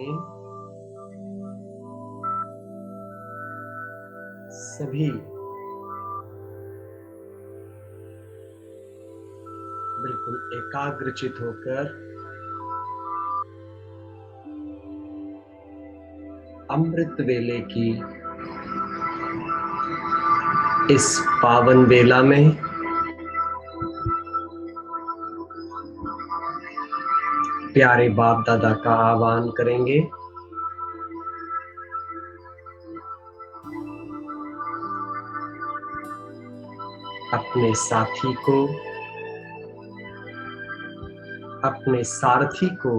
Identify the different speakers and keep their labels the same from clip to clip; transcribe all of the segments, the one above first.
Speaker 1: में सभी बिल्कुल एकाग्रचित होकर अमृत वेले की इस पावन बेला में प्यारे बाप दादा का आह्वान करेंगे। अपने साथी को, अपने सारथी को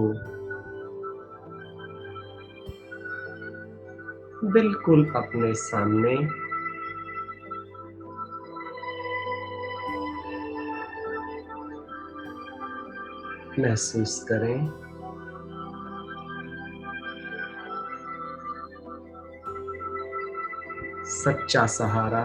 Speaker 1: बिल्कुल अपने सामने महसूस करें। सच्चा सहारा,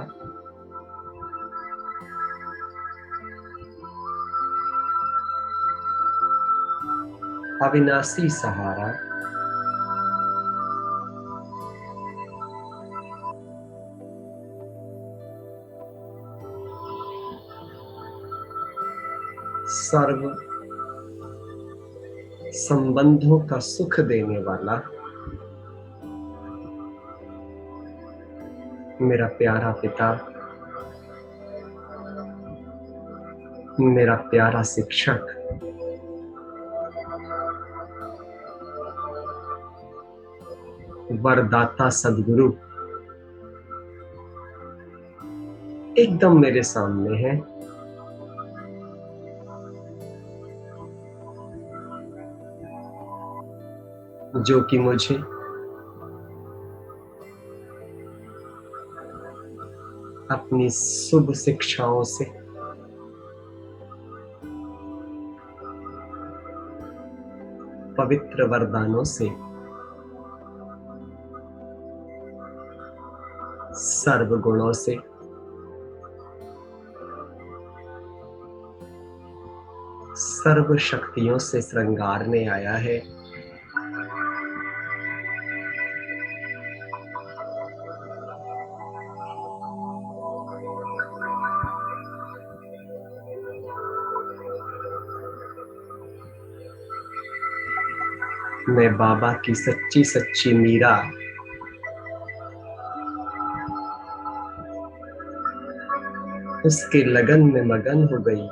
Speaker 1: अविनाशी सहारा, सर्व संबंधों का सुख देने वाला मेरा प्यारा पिता, मेरा प्यारा शिक्षक, वरदाता सद्गुरु एकदम मेरे सामने है। जो कि मुझे अपनी शुभ शिक्षाओं से पवित्र वरदानों से सर्व गुणों से सर्व शक्तियों से श्रृंगारने आया है। मैं बाबा की सच्ची सच्ची मीरा उसके लगन में मगन हो गई।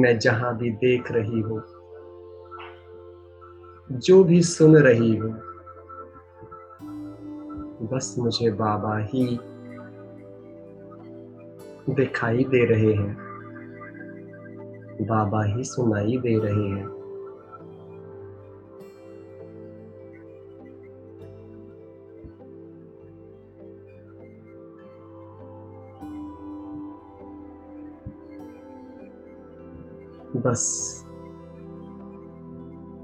Speaker 1: मैं जहां भी देख रही हूं, जो भी सुन रही हूं, बस मुझे बाबा ही दिखाई दे रहे हैं, बाबा ही सुनाई दे रहे हैं। बस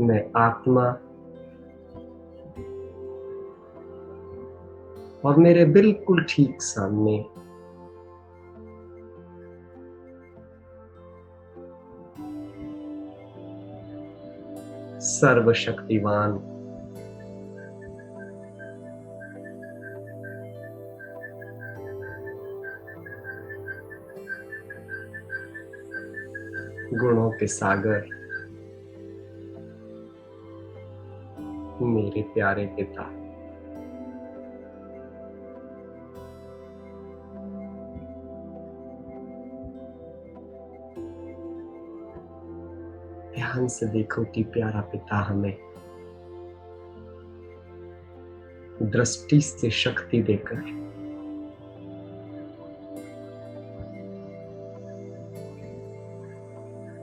Speaker 1: मैं आत्मा और मेरे बिल्कुल ठीक सामने सर्वशक्तिवान गुणों के सागर मेरे प्यारे पिता, ध्यान से देखो कि प्यारा पिता हमें दृष्टि से शक्ति देकर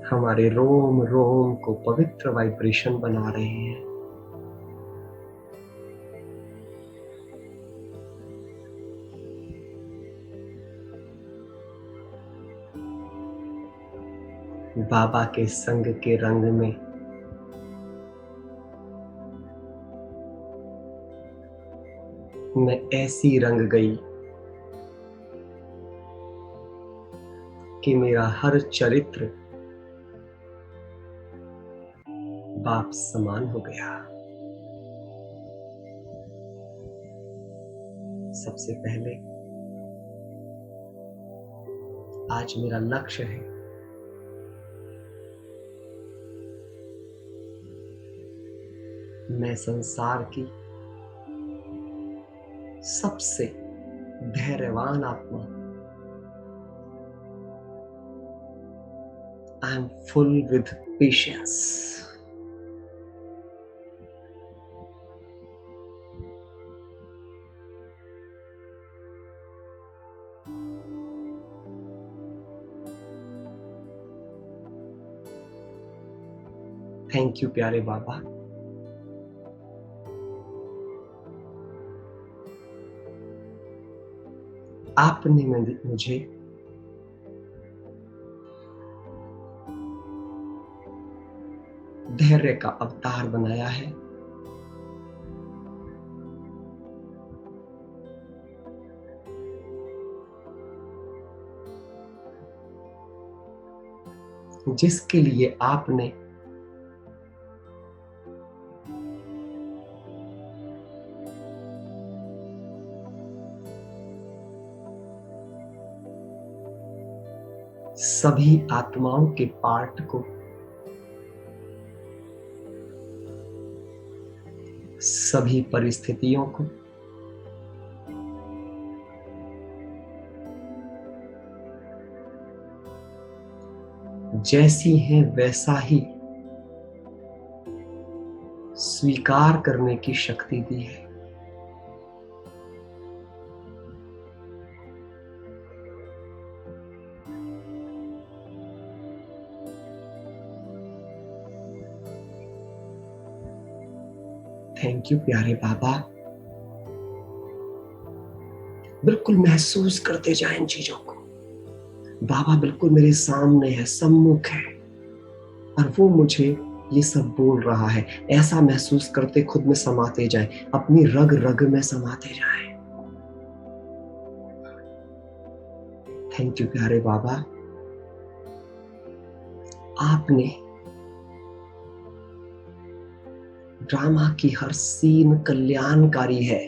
Speaker 1: हमारे रोम रोम को पवित्र वाइब्रेशन बना रहे हैं। बाबा के संग के रंग में मैं ऐसी रंग गई कि मेरा हर चरित्र बाप समान हो गया। सबसे पहले आज मेरा लक्ष्य है मैं संसार की सबसे धैर्यवान आत्मा, I am full with patience. Thank you प्यारे बाबा। आपने मुझे धैर्य का अवतार बनाया है। जिसके लिए आपने सभी आत्माओं के पार्ट को सभी परिस्थितियों को जैसी है वैसा ही स्वीकार करने की शक्ति दी है। थैंक यू प्यारे बाबा। बिल्कुल महसूस करते जाएं इन चीजों को। बाबा बिल्कुल मेरे सामने है, सम्मुख है, और वो मुझे ये सब बोल रहा है। ऐसा महसूस करते खुद में समाते जाएं, अपनी रग रग में समाते जाएं। थैंक यू प्यारे बाबा। आपने ड्रामा की हर सीन कल्याणकारी है।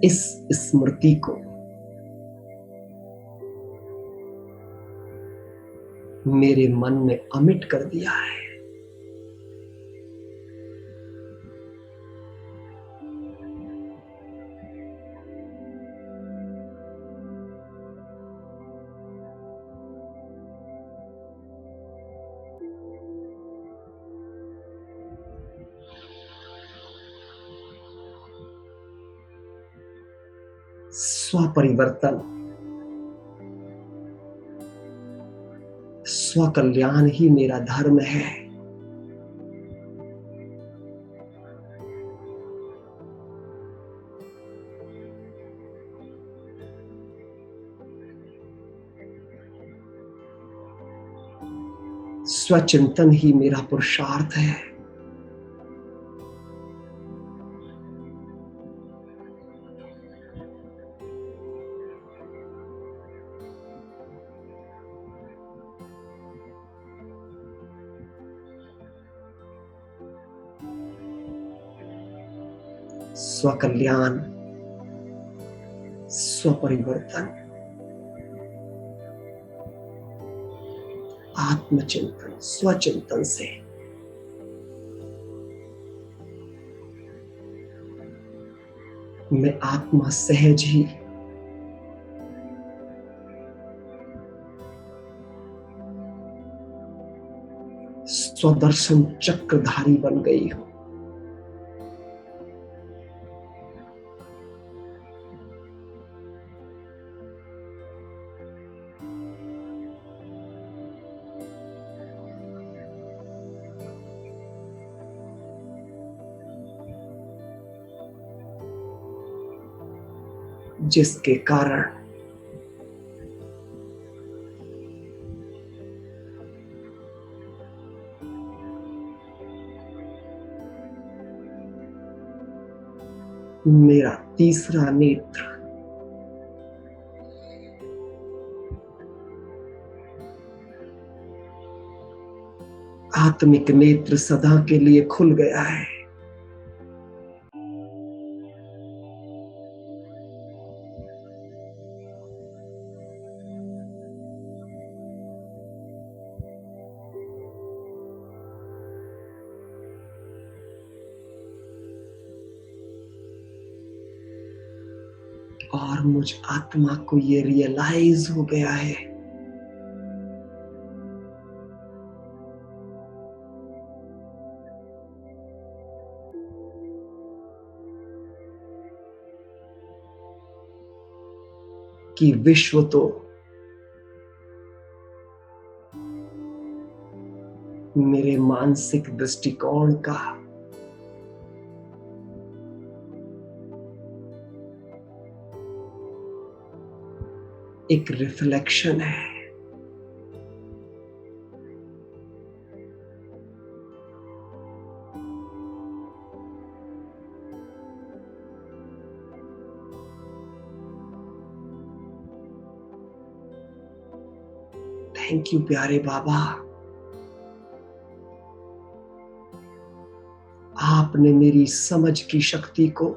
Speaker 1: इस स्मृति को मेरे मन में अमिट कर दिया है। स्वपरिवर्तन, स्वकल्याण ही मेरा धर्म है। स्वचिंतन ही मेरा पुरुषार्थ है। स्वकल्याण, स्वपरिवर्तन, आत्मचिंतन, स्वचिंतन से मैं आत्मा सहज ही स्वदर्शन चक्रधारी बन गई हूं। जिसके कारण मेरा तीसरा नेत्र आत्मिक नेत्र सदा के लिए खुल गया है। और मुझ आत्मा को ये रियलाइज हो गया है कि विश्व तो मेरे मानसिक दृष्टिकोण का एक रिफ्लेक्शन है। थैंक यू प्यारे बाबा, आपने मेरी समझ की शक्ति को,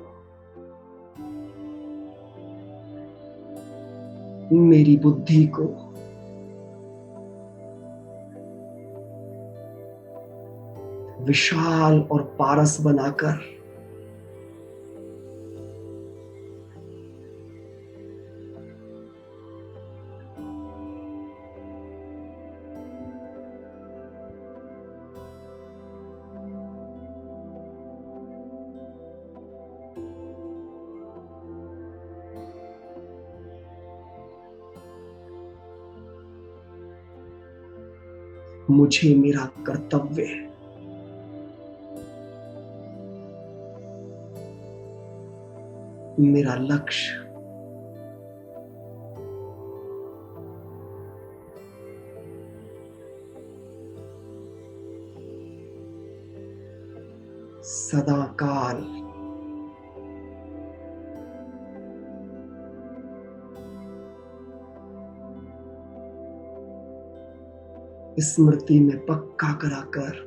Speaker 1: मेरी बुद्धि को विशाल और पारस बनाकर मुझे मेरा कर्तव्य, मेरा लक्ष्य सदा काल स्मृति में पक्का कराकर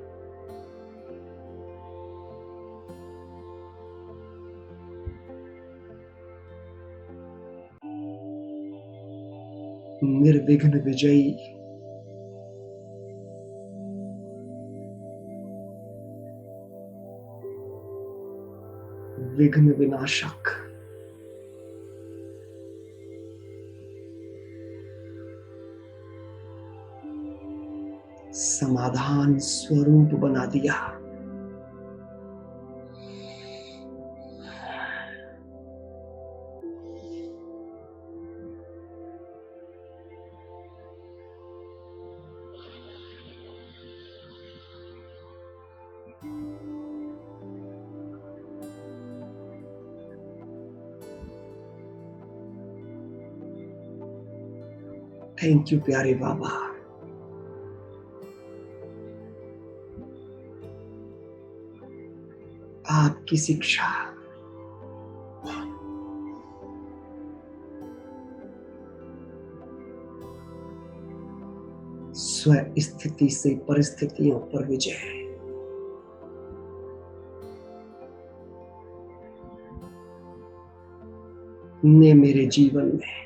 Speaker 1: निर्विघ्न विजयी विघ्न विनाशक समाधान स्वरूप बना दिया। थैंक यू प्यारे बाबा, आपकी शिक्षा स्व स्थिति से परिस्थितियों पर विजय ने मेरे जीवन में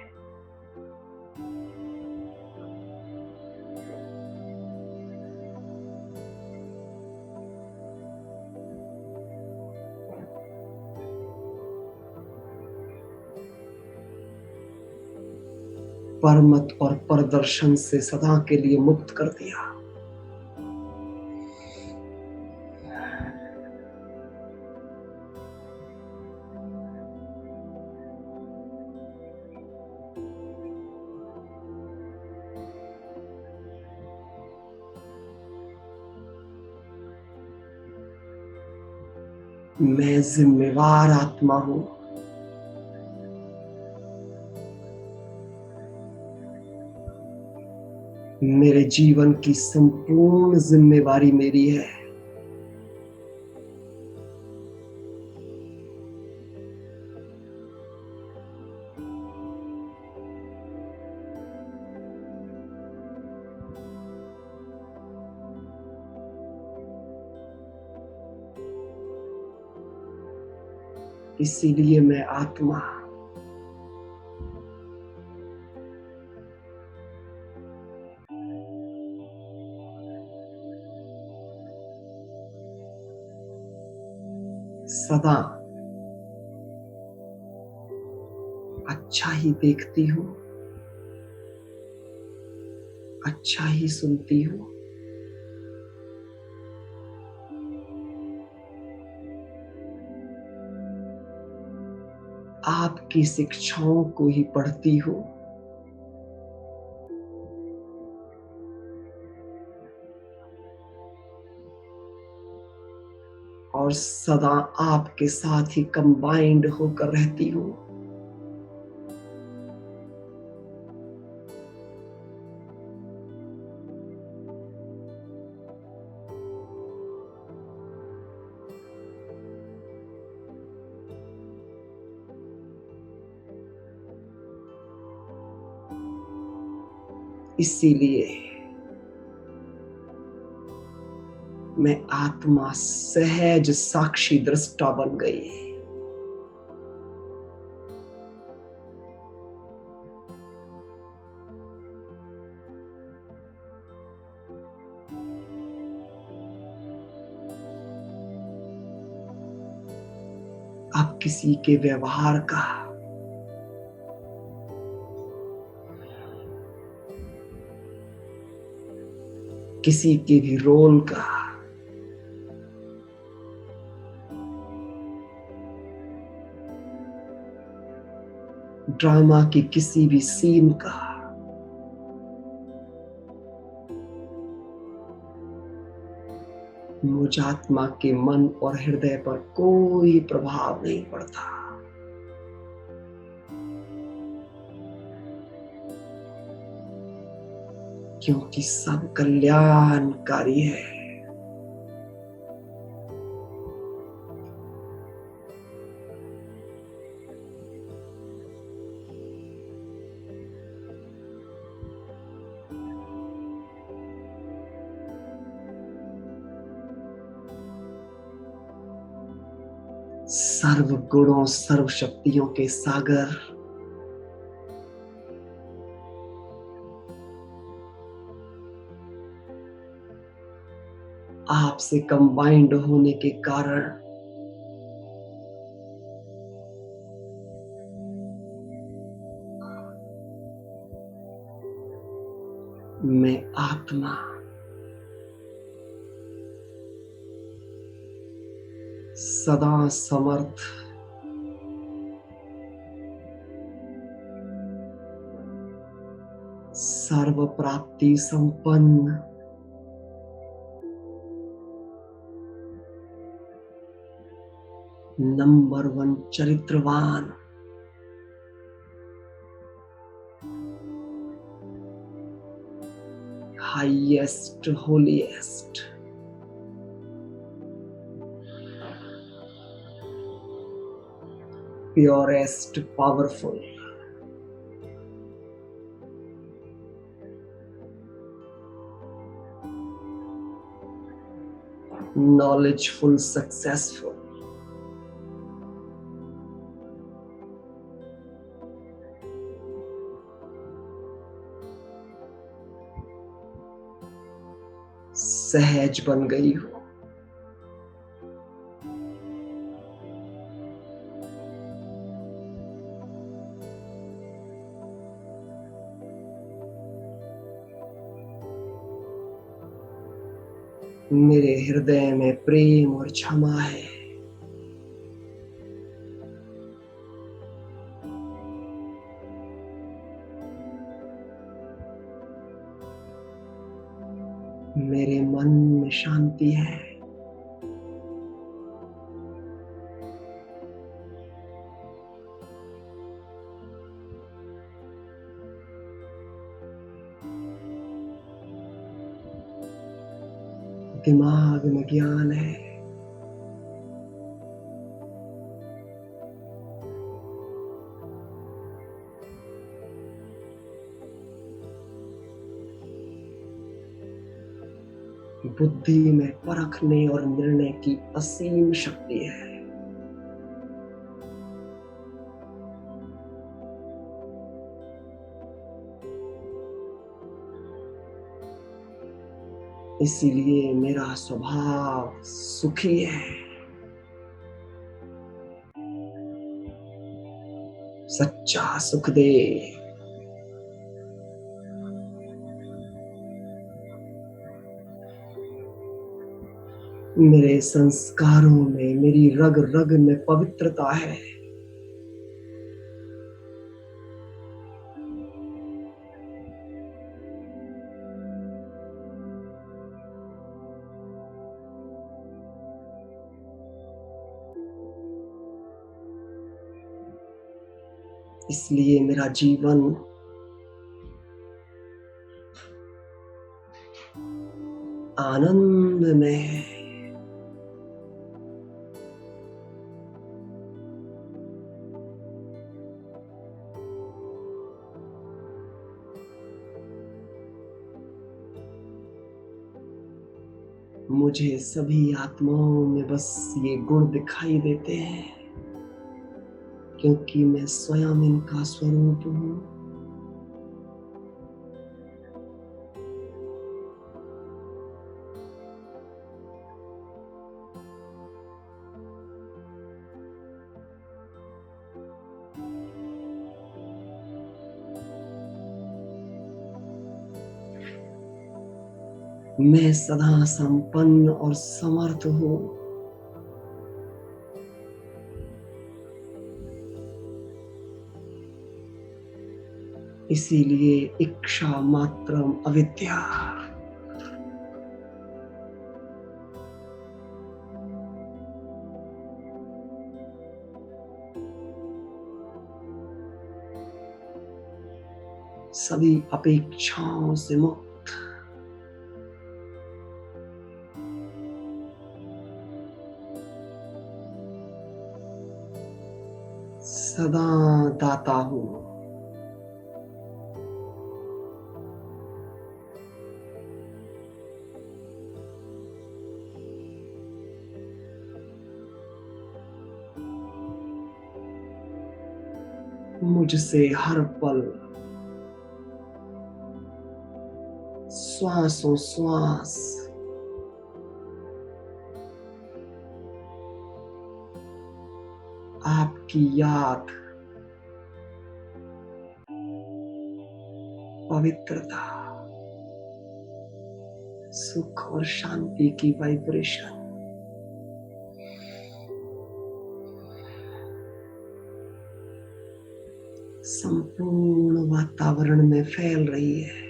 Speaker 1: परमत और परदर्शन से सदा के लिए मुक्त कर दिया। मैं जिम्मेवार आत्मा हूं। मेरे जीवन की संपूर्ण जिम्मेवारी मेरी है। इसीलिए मैं आत्मा सदा अच्छा ही देखती हूँ, अच्छा ही सुनती हूँ, आपकी शिक्षाओं को ही पढ़ती हूँ, और सदा आपके साथ ही कंबाइंड होकर रहती हूँ। इसीलिए मैं आत्मा सहज साक्षी दृष्टा बन गई। अब किसी के व्यवहार का, किसी के भी रोल का, ड्रामा की किसी भी सीन का मुझ आत्मा के मन और हृदय पर कोई प्रभाव नहीं पड़ता, क्योंकि सब कल्याणकारी है। सर्व गुणों सर्व शक्तियों के सागर आपसे कंबाइंड होने के कारण मैं आत्मा सदा समर्थ, सर्व प्राप्ति संपन्न, नंबर 1 चरित्रवान, highest holiest, purest powerful, knowledgeful successful, सहज बन गई हूं। मेरे हृदय में प्रेम और क्षमा है। मेरे मन में शांति है। दिमाग में ज्ञान है। बुद्धि में परखने और निर्णय की असीम शक्ति है। इसीलिए मेरा स्वभाव सुखी है, सच्चा सुख दे। मेरे संस्कारों में, मेरी रग रग में पवित्रता है। इसलिए मेरा जीवन आनंद में है। मुझे सभी आत्माओं में बस ये गुण दिखाई देते हैं, क्योंकि मैं स्वयं इनका स्वरूप हूं। मैं सदा संपन्न और समर्थ हूं। इसीलिए इच्छा मात्रम अविद्या। सभी अपेक्षाओं से मुक्त। सदा दाता हूं। मुझसे हर पल श्वासों श्वास आपकी याद, पवित्रता, सुख और शांति की वाइब्रेशन संपूर्ण वातावरण में फैल रही है।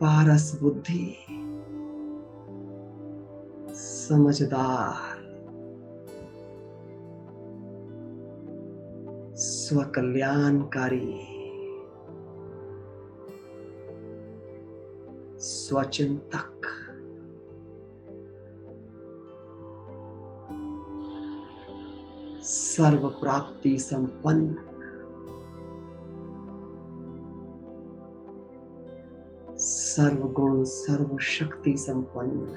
Speaker 1: पारस बुद्धि, समझदार, स्वकल्याणकारी, स्वचिंतक, सर्व प्राप्ति संपन्न, सर्वगुण सर्व शक्ति संपन्न,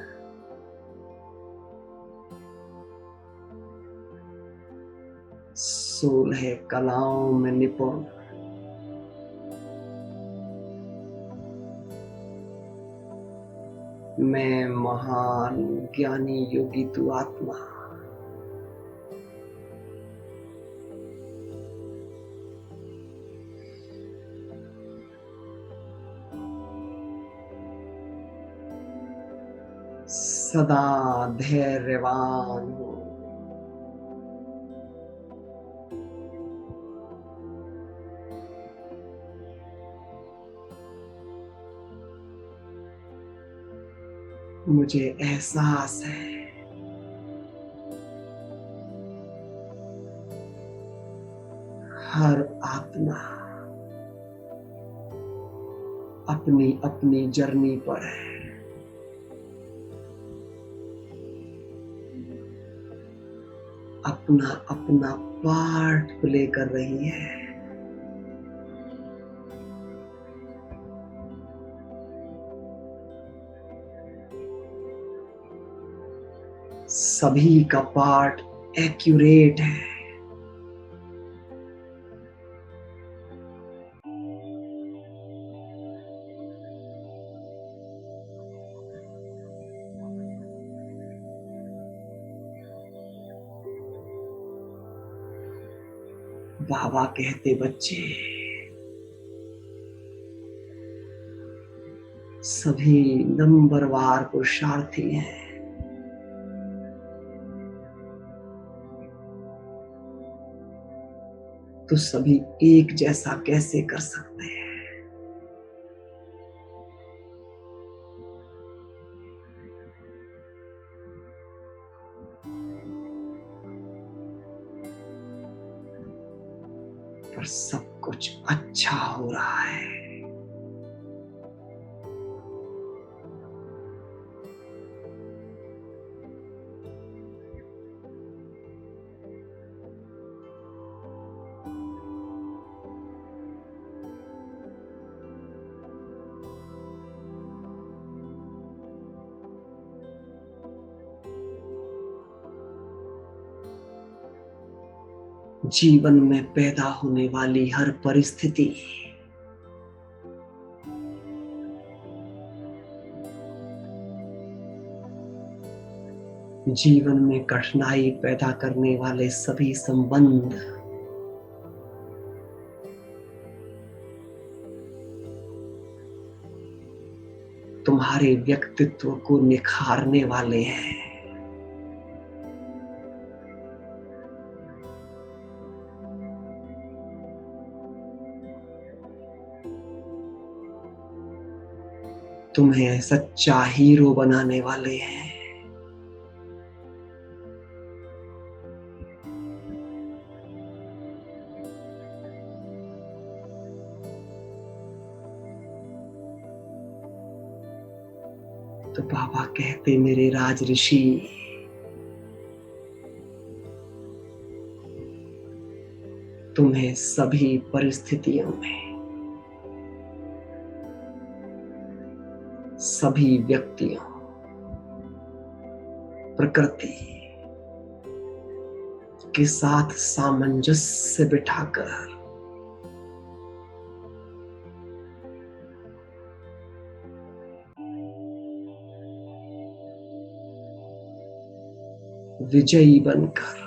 Speaker 1: सोलह कलाओं में निपुण, मैं महान ज्ञानी योगी तू आत्मा। सदा धैर्यवान हूं। मुझे एहसास है हर आत्मा अपनी अपनी जर्नी पर है। अपना अपना पार्ट प्ले कर रही है। सभी का पार्ट एक्यूरेट है। बाबा कहते बच्चे सभी नंबरवार पुरुषार्थी हैं। तो सभी एक जैसा कैसे कर सकते हैं? पर सब कुछ अच्छा हो रहा है। जीवन में पैदा होने वाली हर परिस्थिति जीवन में कठिनाई पैदा करने वाले सभी संबंध तुम्हारे व्यक्तित्व को निखारने वाले हैं। तुम्हें सच्चा हीरो बनाने वाले हैं। तो बाबा कहते मेरे राज ऋषि तुम्हें सभी परिस्थितियों में सभी व्यक्तियों प्रकृति के साथ सामंजस्य बिठाकर विजयी बनकर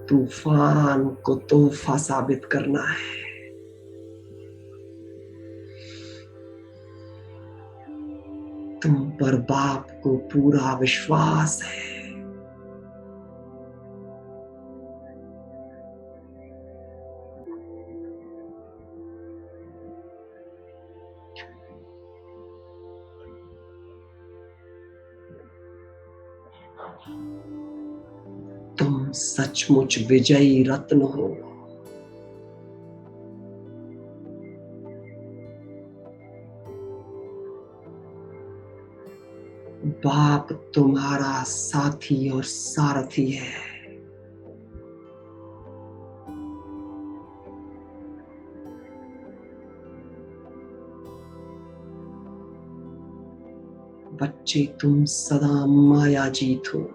Speaker 1: तूफान को तोहफा साबित करना है। तुम पर बाप को पूरा विश्वास है। तुम सचमुच विजयी रत्न हो। बाप तुम्हारा साथी और सारथी है। बच्चे तुम सदा माया जीत हो।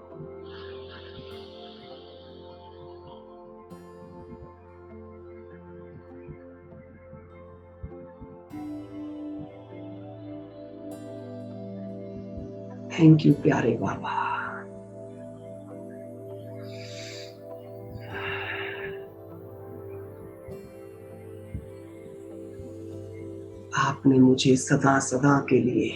Speaker 1: थैंक यू प्यारे बाबा। आपने मुझे सदा सदा के लिए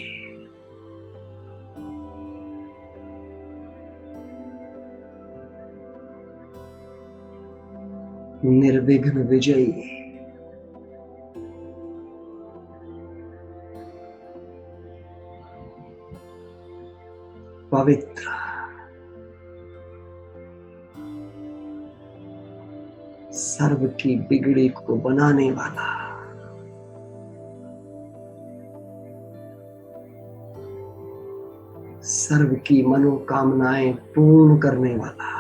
Speaker 1: निर्विघ्न विजयी पवित्र सर्व की बिगड़ी को बनाने वाला सर्व की मनोकामनाएं पूर्ण करने वाला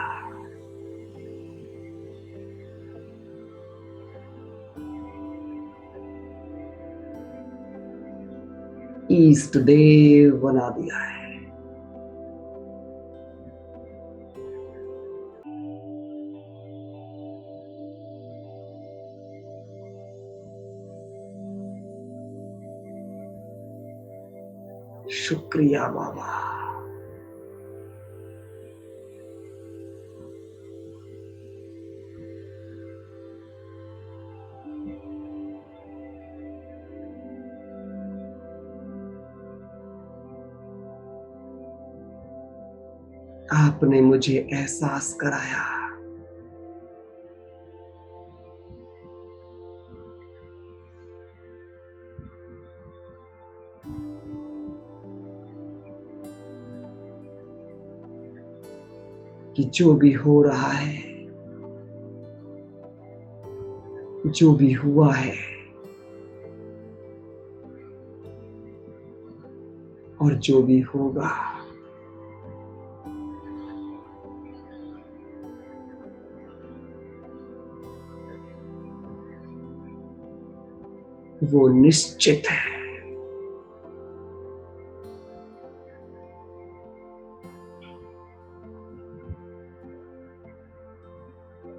Speaker 1: ईस्ट देव बना दिया है। शुक्रिया बाबा। आपने मुझे एहसास कराया कि जो भी हो रहा है, जो भी हुआ है और जो भी होगा, वो निश्चित है।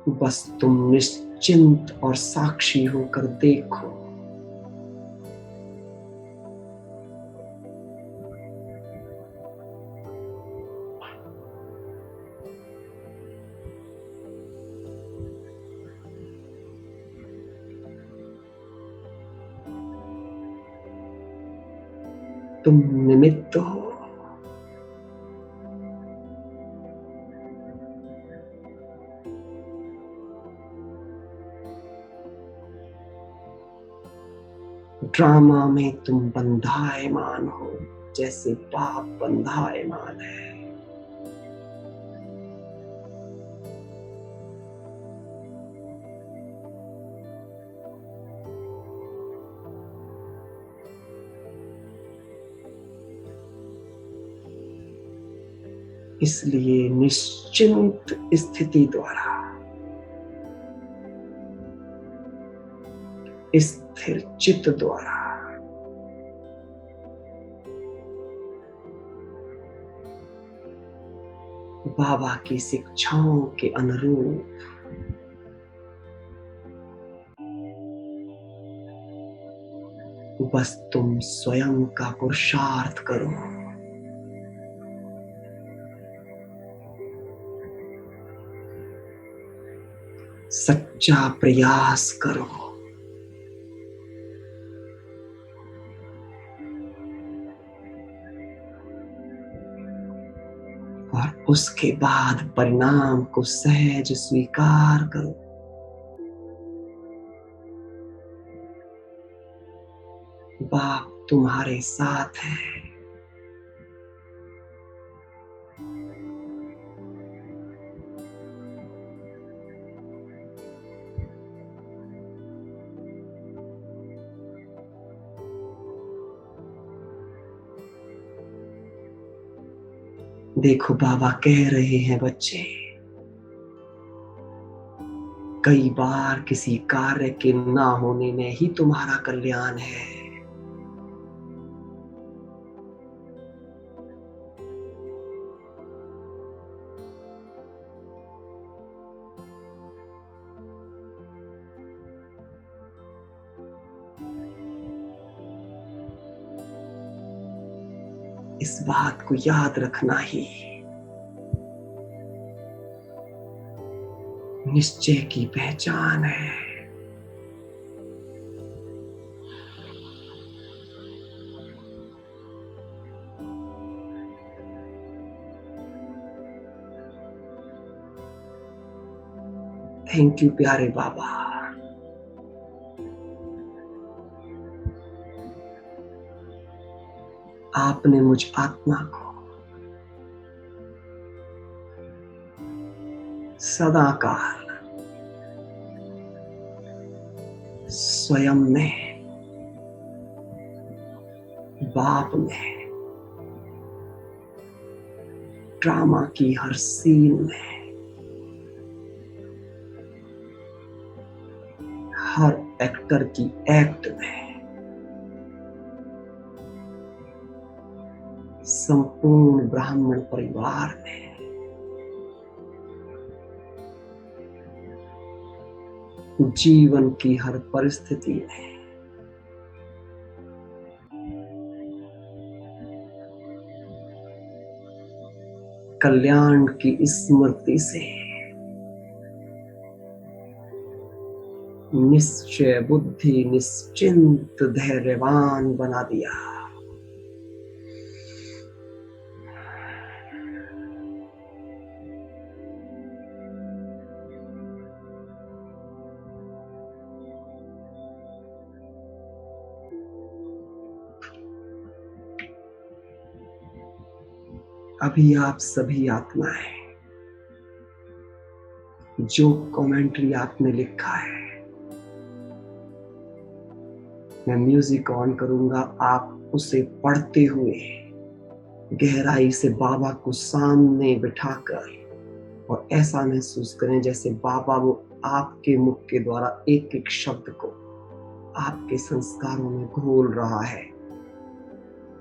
Speaker 1: बस तुम निश्चिंत और साक्षी होकर देखो। तुम निमित्त हो। ड्रामा में तुम बंधायमान हो, जैसे बाप बंधायमान है। इसलिए निश्चिंत स्थिति द्वारा, स्थिर चित्त द्वारा बाबा की शिक्षाओं के अनुरूप बस तुम स्वयं का पुरुषार्थ करो। सच्चा प्रयास करो। और उसके बाद परिणाम को सहज स्वीकार करो। बाप तुम्हारे साथ है। देखो बाबा कह रहे हैं, बच्चे, कई बार किसी कार्य के ना होने में ही तुम्हारा कल्याण है। इस बात को याद रखना ही निश्चय की पहचान है। थैंक यू प्यारे बाबा। आपने मुझ आत्मा को सदाकाल स्वयं में, बाप में, ड्रामा की हर सीन में, हर एक्टर की एक्ट में संपूर्ण ब्राह्मण परिवार में, जीवन की हर परिस्थिति में कल्याण की स्मृति से निश्चय बुद्धि निश्चिंत धैर्यवान बना दिया। अभी आप सभी आत्माएं जो कमेंट्री आपने लिखा है, मैं म्यूजिक ऑन करूंगा, आप उसे पढ़ते हुए गहराई से बाबा को सामने बिठाकर और ऐसा महसूस करें जैसे बाबा वो आपके मुख के द्वारा एक एक शब्द को आपके संस्कारों में घोल रहा है।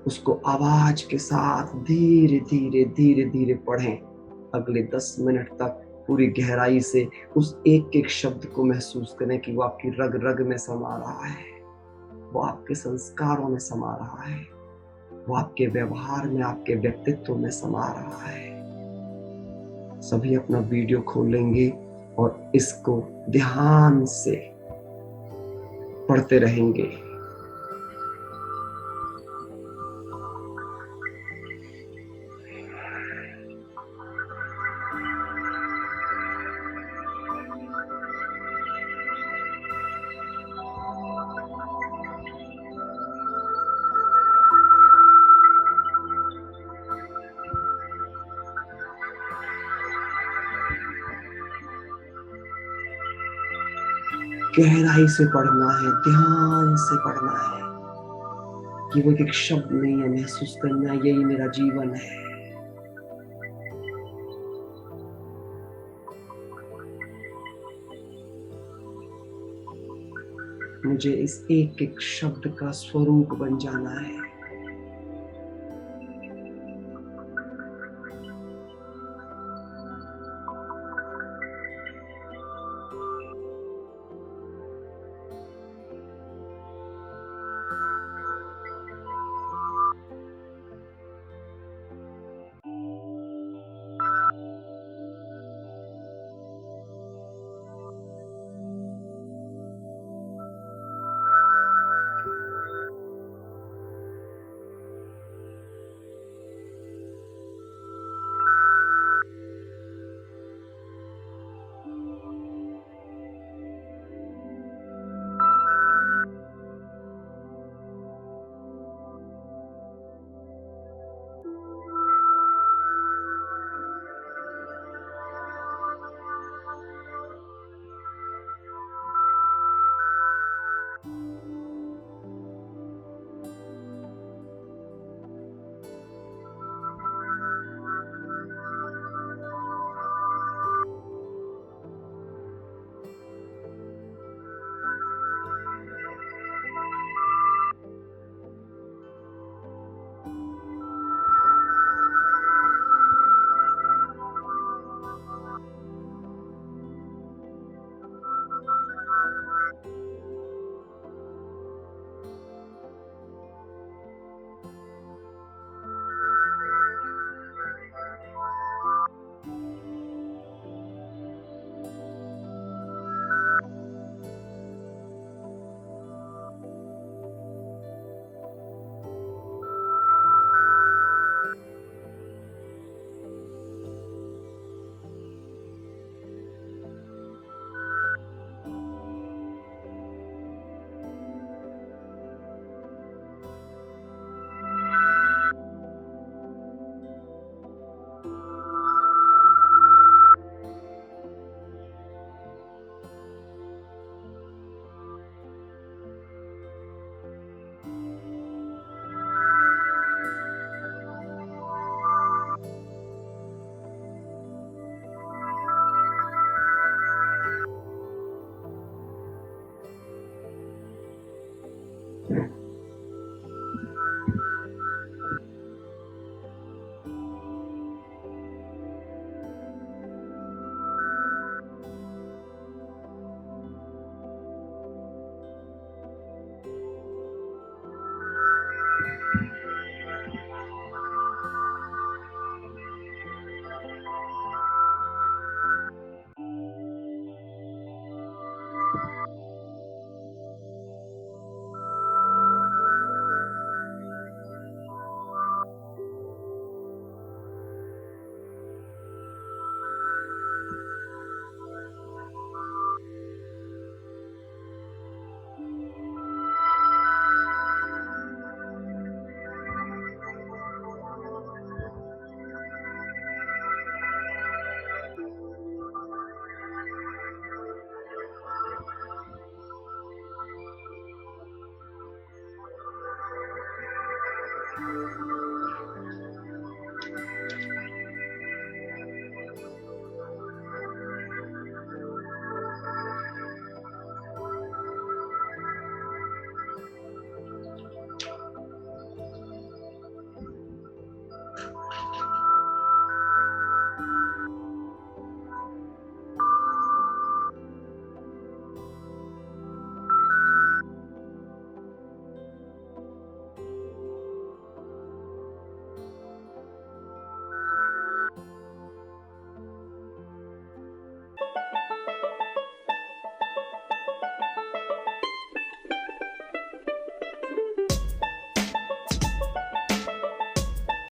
Speaker 1: उसको आवाज के साथ धीरे धीरे धीरे धीरे पढ़ें। अगले 10 मिनट तक पूरी गहराई से उस एक एक शब्द को महसूस करें कि वो आपकी रग रग में समा रहा है, वो आपके संस्कारों में समा रहा है, वो आपके व्यवहार में, आपके व्यक्तित्व में समा रहा है। सभी अपना वीडियो खोलेंगे और इसको ध्यान से पढ़ते रहेंगे। गहराई से पढ़ना है, ध्यान से पढ़ना है कि वो एक शब्द नहीं है, महसूस करना है यही मेरा जीवन है। मुझे इस एक एक शब्द का स्वरूप बन जाना है।